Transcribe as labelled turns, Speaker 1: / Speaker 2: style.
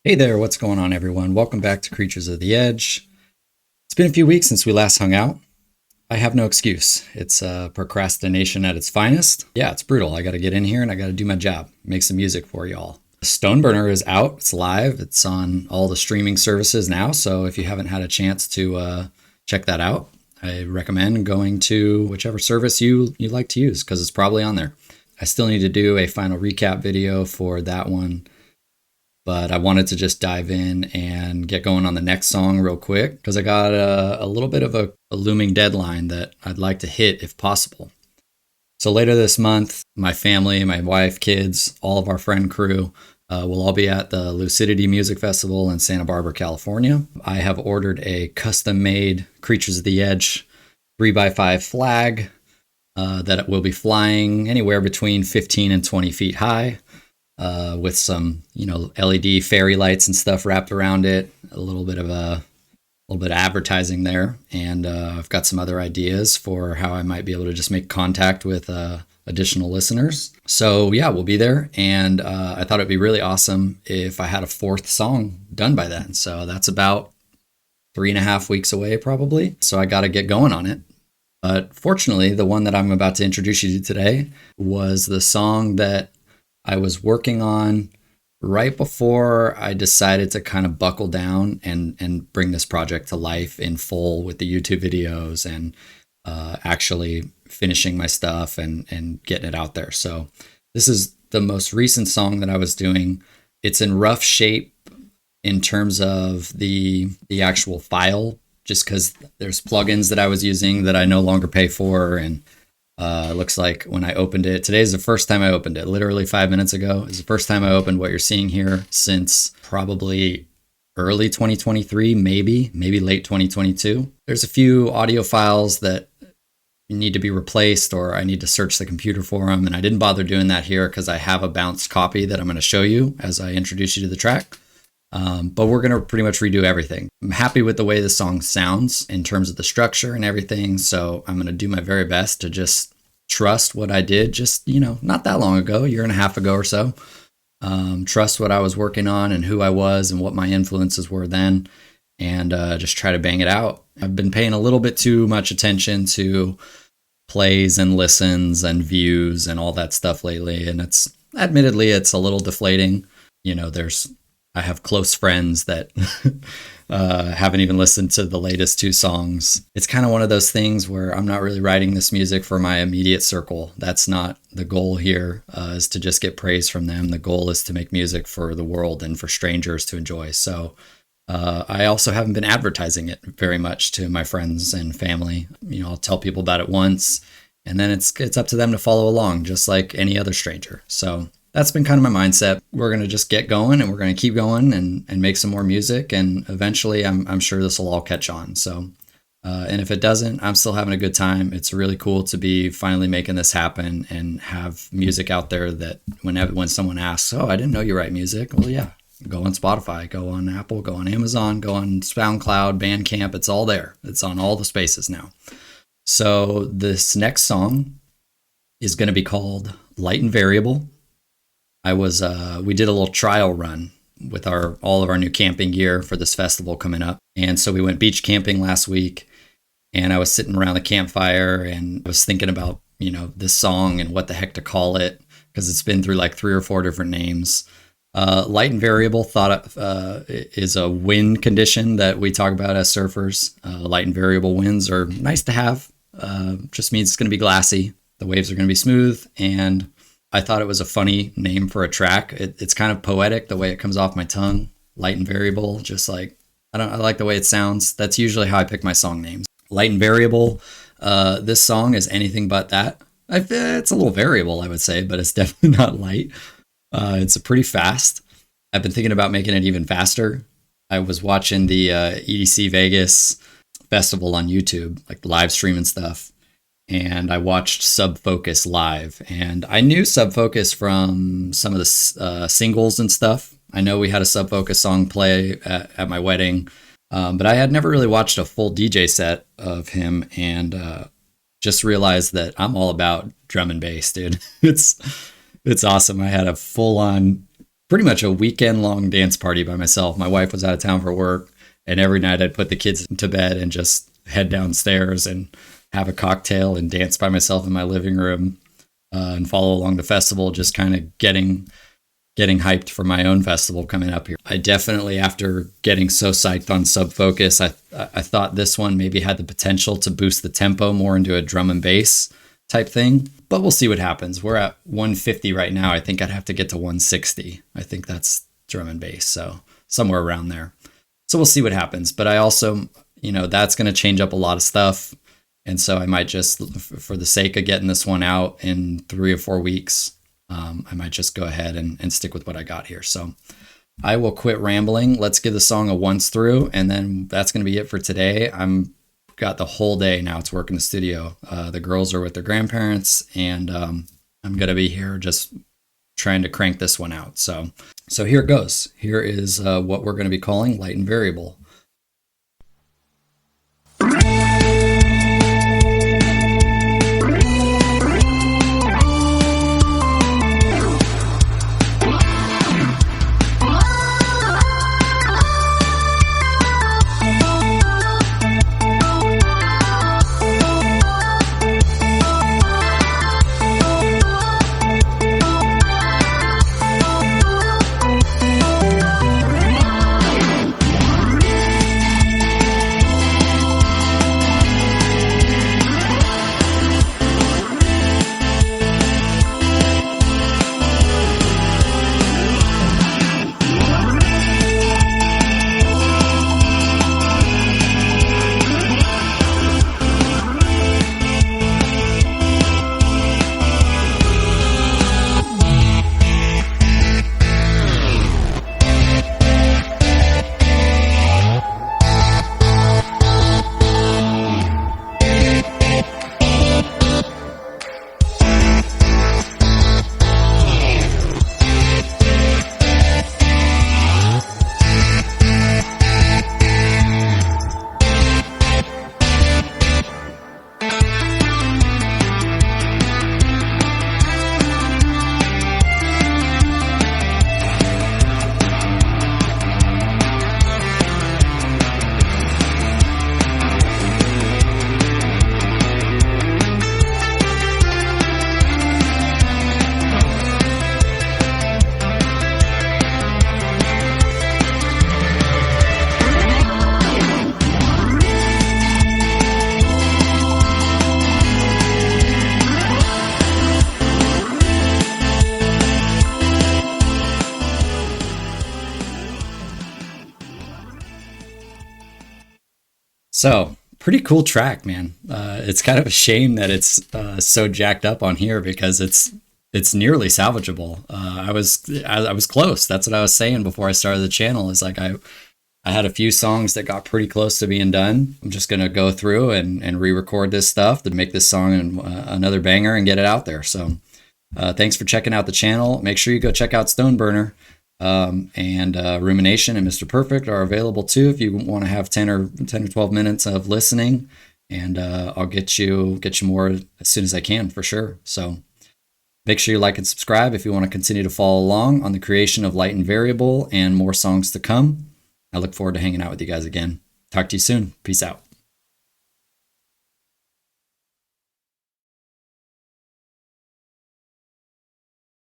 Speaker 1: Hey there, what's going on, everyone? Welcome back to Creatures of the Edge. It's been a few weeks since we last hung out. I have no excuse. It's procrastination at its finest. Yeah, it's brutal. I got to get in here and I got to do my job, make some music for y'all. Stoneburner is out, it's live, it's on all the streaming services now. So if you haven't had a chance to check that out, I recommend going to whichever service you like to use because it's probably on there. I still need to do a final recap video for that one, but I wanted to just dive in and get going on the next song real quick because I got a little bit of a looming deadline that I'd like to hit if possible. So later this month, my family, my wife, kids, all of our friend crew will all be at the Lucidity Music Festival in Santa Barbara, California. I have ordered a custom-made Creatures of the Edge 3x5 flag that will be flying anywhere between 15 and 20 feet high. With some, LED fairy lights and stuff wrapped around it. A little bit of advertising there, and I've got some other ideas for how I might be able to just make contact with additional listeners. So yeah, we'll be there, and I thought it'd be really awesome if I had a fourth song done by then. So that's about 3.5 weeks away, probably. So I got to get going on it. But fortunately, the one that I'm about to introduce you to today was the song that I was working on right before I decided to kind of buckle down and bring this project to life in full with the YouTube videos and actually finishing my stuff and getting it out there. So this is the most recent song that I was doing. It's in rough shape in terms of the actual file, just because there's plugins that I was using that I no longer pay for, and it looks like when I opened it, today's the first time I opened it, literally 5 minutes ago. It's the first time I opened what you're seeing here since probably early 2023, maybe late 2022. There's a few audio files that need to be replaced, or I need to search the computer for them. And I didn't bother doing that here because I have a bounced copy that I'm going to show you as I introduce you to the track. But we're going to pretty much redo everything. I'm happy with the way the song sounds in terms of the structure and everything. So I'm going to do my very best to just trust what I did just, not that long ago, a year and a half ago or so. Trust what I was working on and who I was and what my influences were then, and just try to bang it out. I've been paying a little bit too much attention to plays and listens and views and all that stuff lately. And it's a little deflating. I have close friends that haven't even listened to the latest two songs. It's kind of one of those things where I'm not really writing this music for my immediate circle. That's not the goal here, is to just get praise from them. The goal is to make music for the world and for strangers to enjoy. So I also haven't been advertising it very much to my friends and family. I'll tell people about it once, and then it's up to them to follow along, just like any other stranger. So that's been kind of my mindset. We're going to just get going, and we're going to keep going and make some more music. And eventually I'm sure this will all catch on. So, and if it doesn't, I'm still having a good time. It's really cool to be finally making this happen and have music out there that when someone asks, "Oh, I didn't know you write music." Well, yeah, go on Spotify, go on Apple, go on Amazon, go on SoundCloud, Bandcamp. It's all there. It's on all the spaces now. So this next song is going to be called Light and Variable. We did a little trial run with all of our new camping gear for this festival coming up. And so we went beach camping last week, and I was sitting around the campfire and I was thinking about, this song and what the heck to call it, because it's been through like 3 or 4 different names. Light and Variable is a wind condition that we talk about as surfers. Light and variable winds are nice to have. Just means it's going to be glassy. The waves are going to be smooth, and I thought it was a funny name for a track. It's kind of poetic the way it comes off my tongue. Light and Variable, just like, I like the way it sounds. That's usually how I pick my song names. Light and Variable. This song is anything but that. It's a little variable, I would say, but it's definitely not light. It's pretty fast. I've been thinking about making it even faster. I was watching the EDC Vegas festival on YouTube, like live stream and stuff. And I watched Sub Focus live, and I knew Sub Focus from some of the singles and stuff. I know we had a Sub Focus song play at my wedding, but I had never really watched a full DJ set of him, and just realized that I'm all about drum and bass, dude. It's awesome. I had a full on pretty much a weekend long dance party by myself. My wife was out of town for work, and every night I'd put the kids to bed and just head downstairs and have a cocktail and dance by myself in my living room, and follow along the festival, just kind of getting hyped for my own festival coming up here. I definitely, after getting so psyched on Sub Focus, I thought this one maybe had the potential to boost the tempo more into a drum and bass type thing, but we'll see what happens. We're at 150 right now. I think I'd have to get to 160. I think that's drum and bass, so somewhere around there. So we'll see what happens. But I also, that's going to change up a lot of stuff. And so I might just, for the sake of getting this one out in 3 or 4 weeks, I might just go ahead and stick with what I got here. So I will quit rambling. Let's give the song a once through, and then that's going to be it for today. I'm got the whole day now to work in the studio. The girls are with their grandparents, and I'm going to be here just trying to crank this one out. So here it goes. Here is what we're going to be calling Light and Variable. So pretty cool track, man. It's kind of a shame that it's so jacked up on here, because it's nearly salvageable. I was close. That's what I was saying before I started the channel. Is like I had a few songs that got pretty close to being done. I'm just gonna go through and re-record this stuff to make this song another banger and get it out there. So thanks for checking out the channel. Make sure you go check out Stoneburner. And Rumination and Mr. Perfect are available too if you want to have 10 or 12 minutes of listening, and I'll get you more as soon as I can, for sure. So make sure you like and subscribe if you want to continue to follow along on the creation of Light and Variable and more songs to come. I look forward to hanging out with you guys again. Talk to you soon. Peace out.